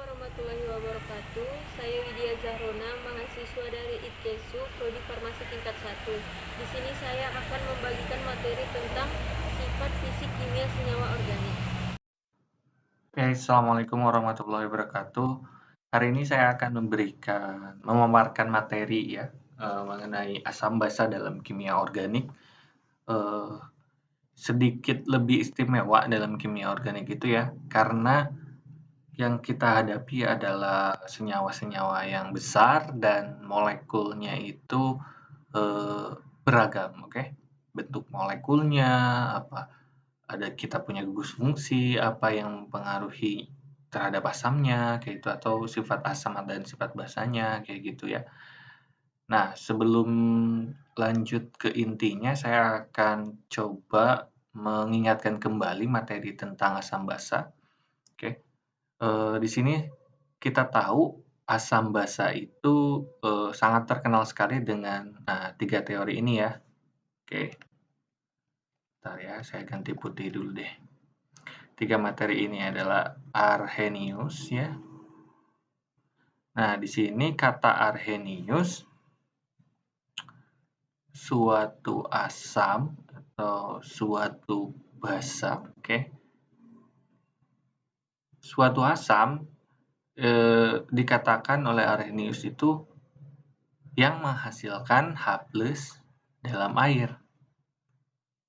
warahmatullahi wabarakatuh. Saya Widya Zahrona, mahasiswa dari ITKESU, Prodi Farmasi tingkat 1. Di sini saya akan membagikan materi tentang sifat fisik kimia senyawa organik. Oke, Assalamualaikum warahmatullahi wabarakatuh. Hari ini saya akan memaparkan materi ya mengenai asam basa dalam kimia organik. Sedikit lebih istimewa dalam kimia organik itu ya, karena yang kita hadapi adalah senyawa-senyawa yang besar dan molekulnya itu beragam, oke? Bentuk molekulnya, kita punya gugus fungsi, apa yang mempengaruhi terhadap asamnya, kayak itu, atau sifat asam dan sifat basanya, kayak gitu ya. Nah, sebelum lanjut ke intinya, saya akan coba mengingatkan kembali materi tentang asam basa. Oke, di sini kita tahu asam basa itu sangat terkenal sekali dengan 3 teori ini ya. Oke, bentar ya, saya ganti putih dulu deh. 3 materi ini adalah Arrhenius ya. Nah, di sini kata Arrhenius suatu asam atau suatu basa, oke. Suatu asam dikatakan oleh Arrhenius itu yang menghasilkan H+ dalam air.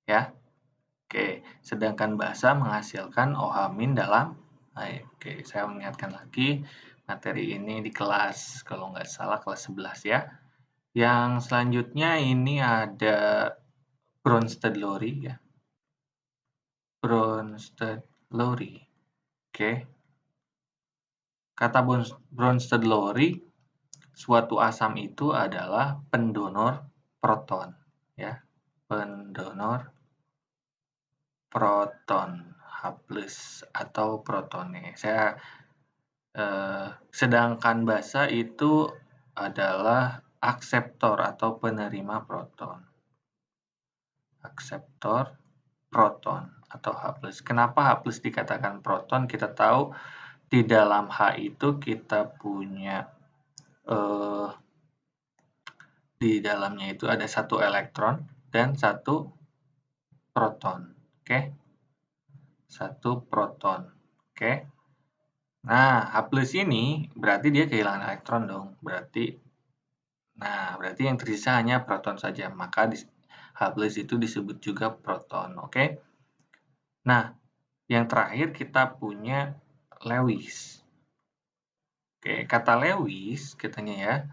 Ya. Oke, sedangkan basa menghasilkan OH- dalam air. Oke, saya mengingatkan lagi materi ini di kelas, kalau nggak salah kelas 11 ya. Yang selanjutnya ini ada Bronsted-Lowry ya. Bronsted-Lowry. Oke. Kata Bronsted-Lowry, suatu asam itu adalah pendonor proton ya. Pendonor proton H+ atau protone. Sedangkan basa itu adalah akseptor atau penerima proton. Akseptor proton atau H+. Kenapa H+ dikatakan proton? Kita tahu di dalam H itu kita punya di dalamnya itu ada 1 elektron dan 1 proton. Oke. 1 proton. Oke. Nah, H+ ini berarti dia kehilangan elektron dong. Berarti yang tersisa hanya proton saja. Maka H+ itu disebut juga proton. Oke. Nah, yang terakhir kita punya Lewis. Oke, kata Lewis katanya ya,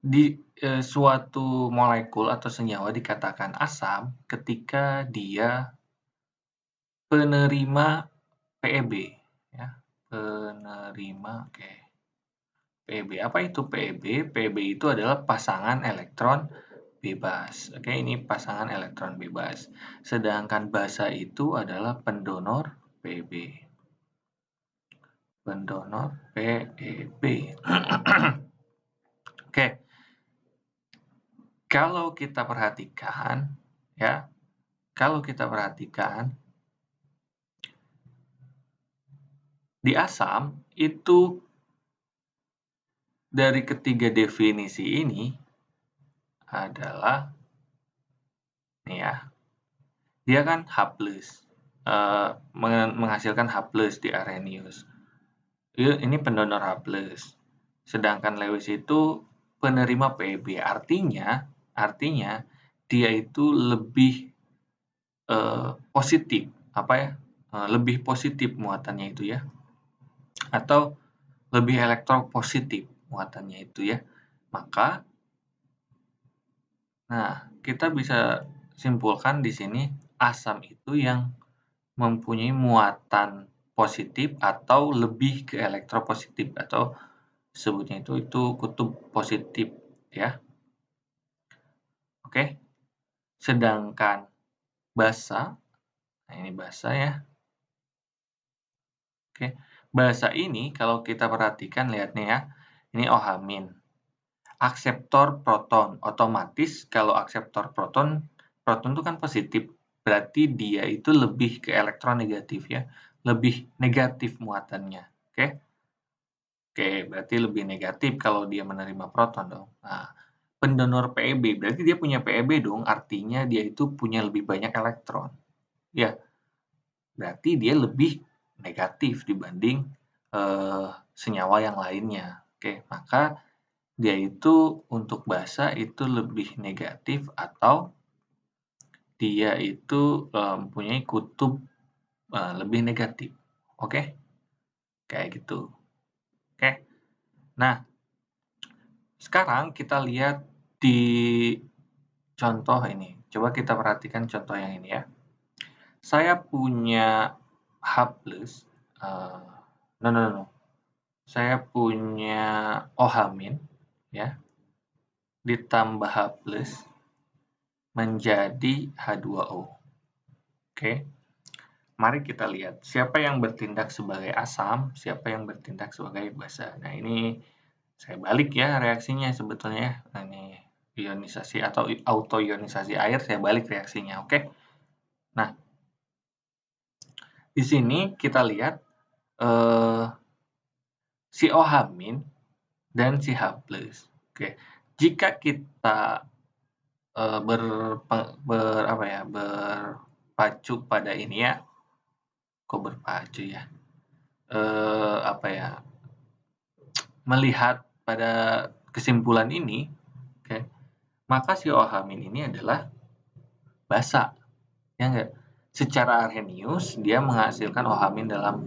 di suatu molekul atau senyawa dikatakan asam ketika dia penerima PeB ya. Penerima PeB. Apa itu PeB? PeB itu adalah pasangan elektron bebas. Oke, ini pasangan elektron bebas. Sedangkan basa itu adalah pendonor PeB. Pendonor PeB. Oke. Kalau kita perhatikan ya, di asam itu dari ketiga definisi ini adalah nih ya, dia kan H+, menghasilkan H+ di Arrhenius. Ini pendonor H+. Sedangkan Lewis itu penerima PeB. Artinya dia itu lebih positif, lebih positif muatannya itu ya, atau lebih elektropositif muatannya itu ya. Maka, kita bisa simpulkan di sini asam itu yang mempunyai muatan positif atau lebih ke elektropositif, atau sebutnya itu kutub positif ya. Oke. Sedangkan basa, nah ini basa ya. Oke. Basa ini kalau kita perhatikan, lihat nih ya, ini OH-. Akseptor proton, otomatis kalau akseptor proton itu kan positif, berarti dia itu lebih ke elektronegatif ya, lebih negatif muatannya. Oke. Oke, berarti lebih negatif kalau dia menerima proton dong. Nah, pendonor PeB, berarti dia punya PeB dong, artinya dia itu punya lebih banyak elektron. Ya, berarti dia lebih negatif dibanding senyawa yang lainnya. Oke, maka dia itu untuk basa itu lebih negatif atau dia itu mempunyai kutub lebih negatif. Oke, kayak gitu. Oke, nah sekarang kita lihat di contoh ini. Coba kita perhatikan contoh yang ini ya. Saya punya H+, no. Saya punya OH- ya, ditambah H+ menjadi H2O. Oke. Mari kita lihat siapa yang bertindak sebagai asam, siapa yang bertindak sebagai basa. Nah, ini saya balik ya reaksinya sebetulnya. Nah, ini ionisasi atau autoionisasi air, saya balik reaksinya. Oke. Nah, di sini kita lihat si OH- dan si H+. Oke. Jika kita berpacu pada ini ya, kok berpacu ya? Melihat pada kesimpulan ini, okay, maka si OH- ini adalah basa, ya enggak? Secara Arrhenius dia menghasilkan OH- dalam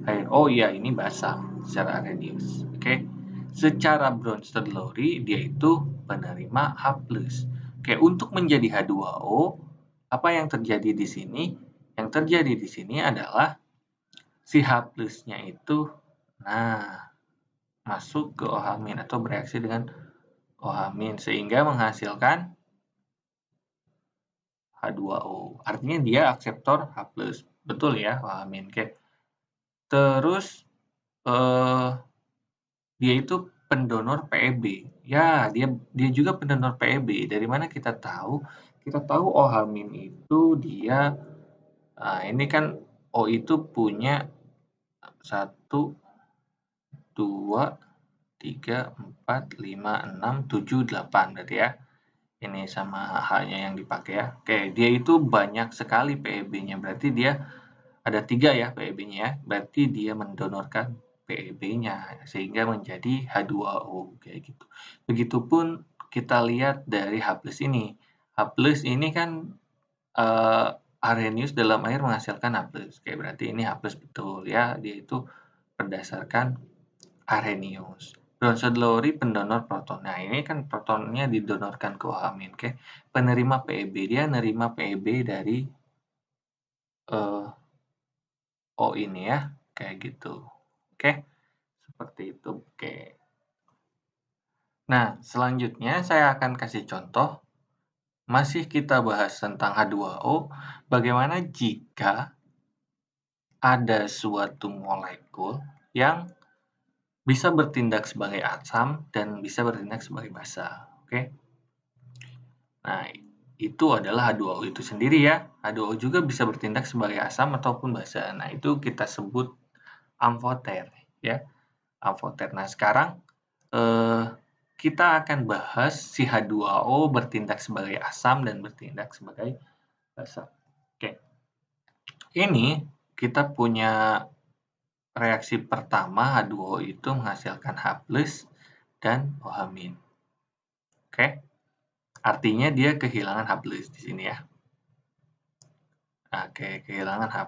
air. Oh iya, ini basa secara Arrhenius. Oke. Okay? Secara Bronsted-Lowry dia itu penerima H+. Oke, untuk menjadi H2O, apa yang terjadi di sini? Yang terjadi di sini adalah si H+-nya itu masuk ke OH- atau bereaksi dengan OH- sehingga menghasilkan H2O. Artinya dia akseptor H+. Betul ya, OH-. Oke. Terus dia itu pendonor PeB. Ya, dia juga pendonor PeB. Dari mana kita tahu? Kita tahu OH- itu dia ini kan O itu punya 1 2 3 4 5 6 7 8 berarti ya. Ini sama H-nya yang dipakai ya. Oke, dia itu banyak sekali PeB-nya. Berarti dia ada 3 ya PeB-nya ya. Berarti dia mendonorkan PeB-nya sehingga menjadi H2O kayak gitu. Begitupun kita lihat dari H+ ini. H+ ini kan Arrhenius dalam air menghasilkan H+. Oke, berarti ini H+ betul ya. Dia itu berdasarkan Arrhenius. Bronsted-Lowry pendonor proton. Nah, ini kan protonnya didonorkan ke OH-. Oke. Penerima PeB, dia nerima PeB dari O ini ya, kayak gitu. Oke, seperti itu. Oke. Nah, selanjutnya saya akan kasih contoh. Masih kita bahas tentang H2O. Bagaimana jika ada suatu molekul yang bisa bertindak sebagai asam dan bisa bertindak sebagai basa. Oke. Nah, itu adalah H2O itu sendiri ya. H2O juga bisa bertindak sebagai asam ataupun basa. Nah, itu kita sebut amfoter ya. Amfoter. Nah, sekarang kita akan bahas si H2O bertindak sebagai asam dan bertindak sebagai basa. Oke. Ini kita punya reaksi pertama H2O itu menghasilkan H+ dan OH-. Oke. Artinya dia kehilangan H+ di sini ya. Oke, kehilangan H+.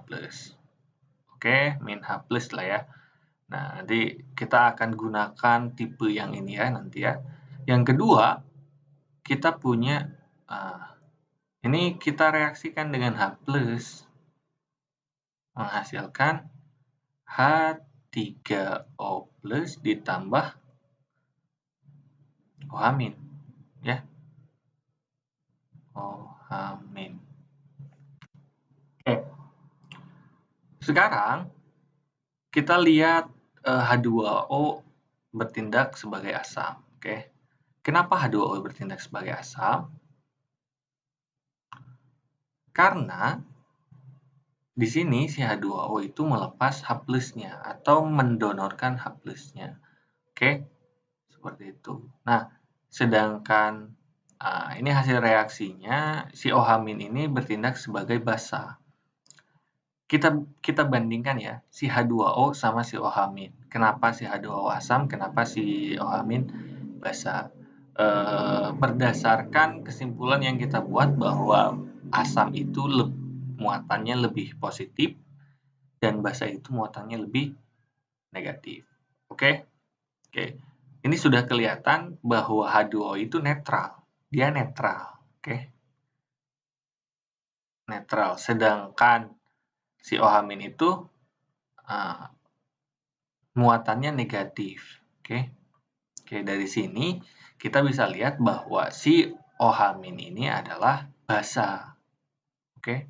Oke, min H+ lah ya. Nah, nanti kita akan gunakan tipe yang ini ya nanti ya. Yang kedua, kita punya ini kita reaksikan dengan H+ menghasilkan H3O+ ditambah OH- ya. OH-. Oke. Sekarang kita lihat H2O bertindak sebagai asam. Oke. Kenapa H2O bertindak sebagai asam? Karena di sini si H2O itu melepas H+-nya atau mendonorkan H+-nya. Oke, seperti itu. Nah, sedangkan ini hasil reaksinya, si OH- ini bertindak sebagai basa. Kita bandingkan ya, si H2O sama si OH-. Kenapa si H2O asam, kenapa si OH- basa? Berdasarkan kesimpulan yang kita buat bahwa asam itu muatannya lebih positif dan basa itu muatannya lebih negatif. Oke? Oke. Ini sudah kelihatan bahwa H2O itu netral. Dia netral. Oke? Netral. Sedangkan si OH- itu muatannya negatif. Oke? Oke, dari sini kita bisa lihat bahwa si OH- ini adalah basa. Oke?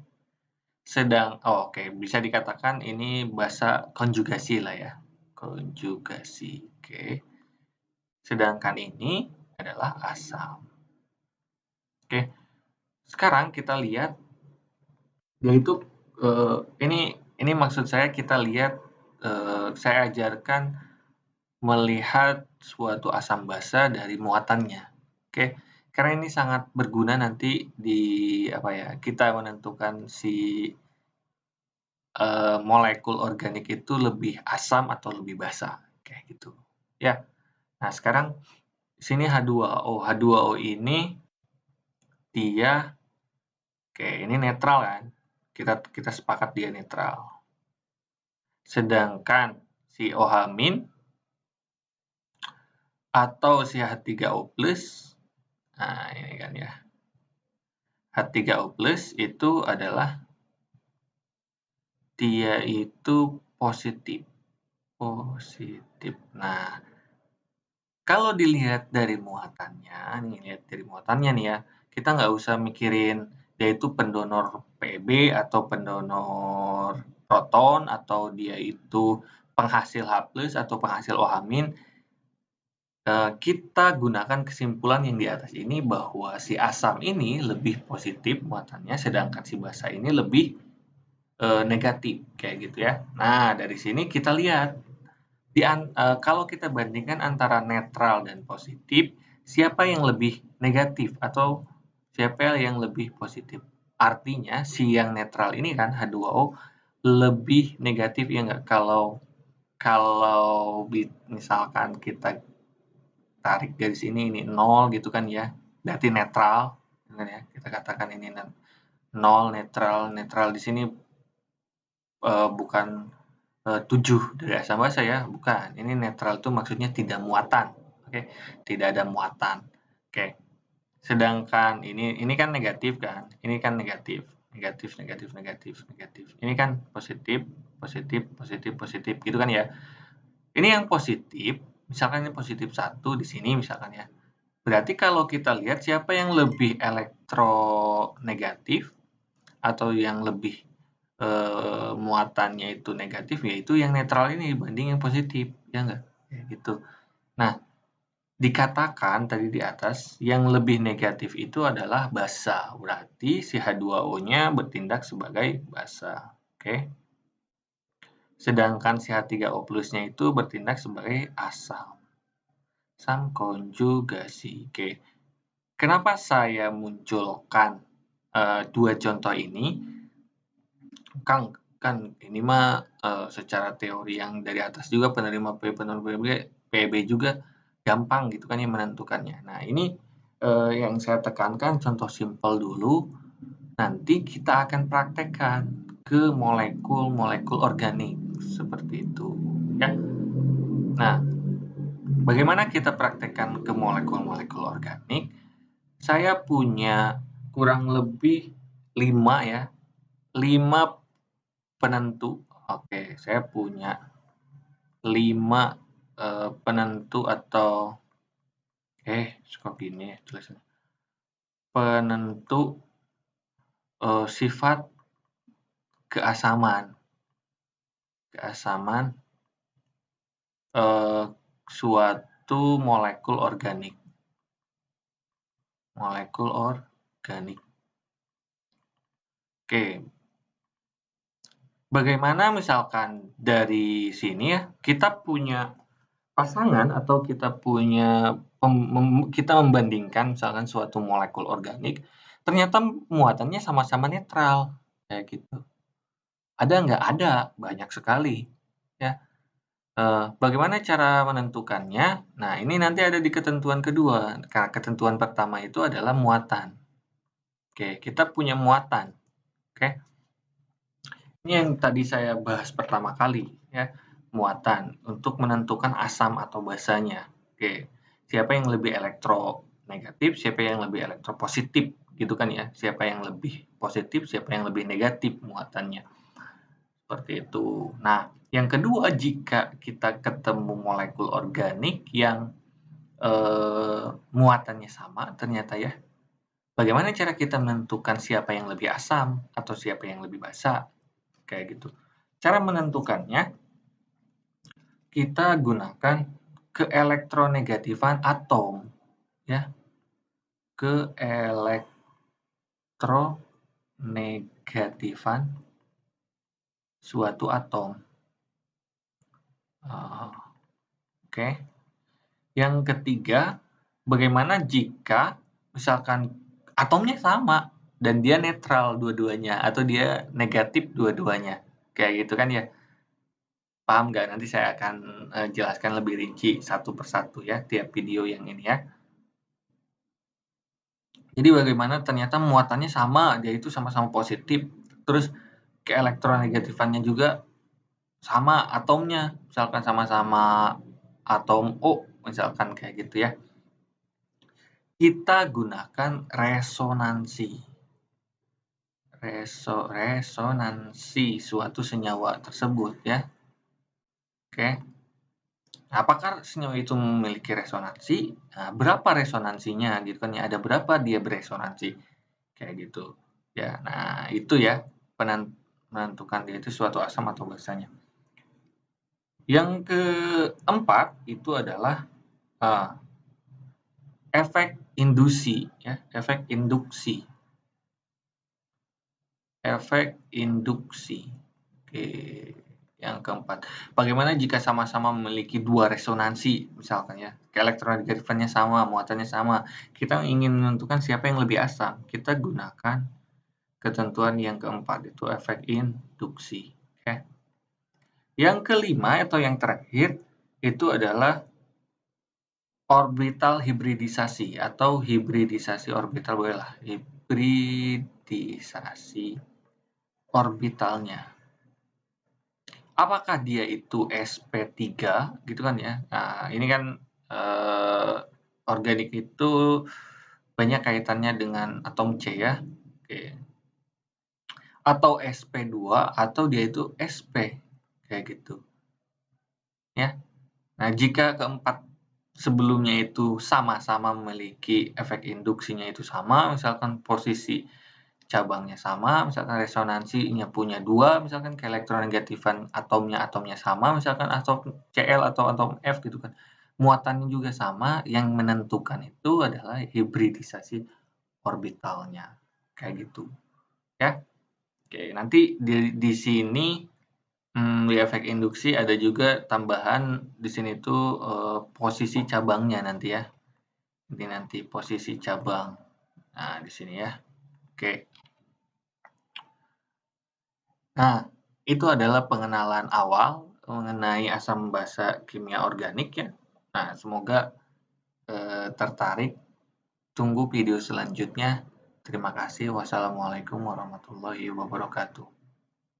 Oke, bisa dikatakan ini basa konjugasi lah ya. Konjugasi. Oke. Sedangkan ini adalah asam. Oke. Sekarang kita lihat yaitu ini maksud saya kita lihat saya ajarkan melihat suatu asam basa dari muatannya. Oke. Karena ini sangat berguna nanti di kita menentukan si molekul organik itu lebih asam atau lebih basa kayak gitu. Ya. Nah, sekarang sini H2O. H2O ini dia ini netral kan? Kita sepakat dia netral. Sedangkan si OH- atau si H3O+, nah ini kan ya. H3O+ itu adalah dia itu positif. Positif. Nah, kalau dilihat dari muatannya, nih ya, kita nggak usah mikirin dia itu pendonor Pb atau pendonor proton atau dia itu penghasil H+ atau penghasil OH-. Kita gunakan kesimpulan yang di atas ini bahwa si asam ini lebih positif muatannya, sedangkan si basa ini lebih negatif kayak gitu ya. Nah, dari sini kita lihat kalau kita bandingkan antara netral dan positif, siapa yang lebih negatif atau siapa yang lebih positif? Artinya si yang netral ini kan H2O lebih negatif ya nggak? Kalau misalkan kita tarik garis ini 0 gitu kan ya, berarti netral kan ya. Kita katakan ini 0 netral di sini bukan 7 dari asam basa ya, bukan. Ini netral itu maksudnya tidak muatan. Oke, tidak ada muatan. Oke. Sedangkan ini kan negatif kan? Ini kan negatif. Negatif, negatif, negatif, negatif. Ini kan positif, positif, positif, positif gitu kan ya. Ini yang positif, misalkan ini positif 1 di sini misalkan ya. Berarti kalau kita lihat siapa yang lebih elektronegatif atau yang lebih muatannya itu negatif, yaitu yang netral ini dibanding yang positif, ya enggak? Ya, gitu. Nah, dikatakan tadi di atas, yang lebih negatif itu adalah basa. Berarti si H2O-nya bertindak sebagai basa. Oke? Sedangkan si H3O+-nya itu bertindak sebagai asam. Asam konjugasi. Oke. Kenapa saya munculkan dua contoh ini? Kan ini mah secara teori yang dari atas juga penerima PB juga gampang gitu kan ya menentukannya. Nah, ini yang saya tekankan contoh simpel dulu. Nanti kita akan praktekkan ke molekul-molekul organik seperti itu ya. Nah, bagaimana kita praktekkan ke molekul-molekul organik? Saya punya kurang lebih 5 ya. 5 penentu. Oke, saya punya 5 penentu atau kok gini ya tulisannya. Penentu sifat keasaman. Keasaman suatu molekul organik. Molekul organik. Oke. Bagaimana misalkan dari sini ya, kita punya pasangan atau kita punya kita membandingkan misalkan suatu molekul organik, ternyata muatannya sama-sama netral, kayak gitu. Ada nggak? Ada, banyak sekali, ya. Bagaimana cara menentukannya? Nah, ini nanti ada di ketentuan kedua. Ketentuan pertama itu adalah muatan. Oke, kita punya muatan, oke. Ini yang tadi saya bahas pertama kali, ya, muatan untuk menentukan asam atau basanya. Oke, siapa yang lebih elektronegatif, siapa yang lebih elektropositif, gitu kan ya. Siapa yang lebih positif, siapa yang lebih negatif muatannya. Seperti itu. Nah, yang kedua, jika kita ketemu molekul organik yang muatannya sama, ternyata ya, bagaimana cara kita menentukan siapa yang lebih asam atau siapa yang lebih basa? Kayak gitu. Cara menentukannya, kita gunakan keelektronegatifan atom, ya, keelektronegatifan suatu atom. Oke. Yang ketiga, bagaimana jika misalkan atomnya sama dan dia netral dua-duanya atau dia negatif dua-duanya, kayak gitu kan ya. Paham nggak? Nanti saya akan jelaskan lebih rinci satu persatu ya, tiap video yang ini ya. Jadi bagaimana ternyata muatannya sama, dia itu sama-sama positif, terus keelektronegatifannya juga sama atomnya, misalkan sama-sama atom O, misalkan kayak gitu ya. Kita gunakan resonansi. Resonansi suatu senyawa tersebut ya. Oke. Apakah senyawa itu memiliki resonansi? Nah, berapa resonansinya gitu kan ya? Ada berapa dia beresonansi? Kayak gitu. Ya, nah itu ya menentukan dia itu suatu asam atau basanya. Yang keempat itu adalah efek induksi ya, efek induksi. Efek induksi. Oke, yang keempat. Bagaimana jika sama-sama memiliki dua resonansi, misalkan ya, keelektronegatifannya sama, muatannya sama. Kita ingin menentukan siapa yang lebih asam. Kita gunakan ketentuan yang keempat, itu efek induksi. Oke. Yang kelima atau yang terakhir, itu adalah orbital hibridisasi atau hibridisasi orbital, bolehlah. Hibridisasi orbitalnya. Apakah dia itu sp3 gitu kan ya. Nah, ini kan organik itu banyak kaitannya dengan atom C ya. Oke. Atau sp2 atau dia itu sp kayak gitu. Ya. Nah, jika keempat sebelumnya itu sama-sama memiliki efek induksinya itu sama, misalkan posisi cabangnya sama, misalkan resonansinya punya dua, misalkan keelektronegatifan atomnya sama, misalkan atom Cl atau atom F gitu kan, muatannya juga sama, yang menentukan itu adalah hibridisasi orbitalnya, kayak gitu ya. Oke, nanti di sini di efek induksi ada juga tambahan di sini tuh posisi cabangnya nanti ya, nanti posisi cabang, nah di sini ya. Oke. Nah, itu adalah pengenalan awal mengenai asam basa kimia organik ya. Nah, semoga tertarik. Tunggu video selanjutnya. Terima kasih. Wassalamualaikum warahmatullahi wabarakatuh.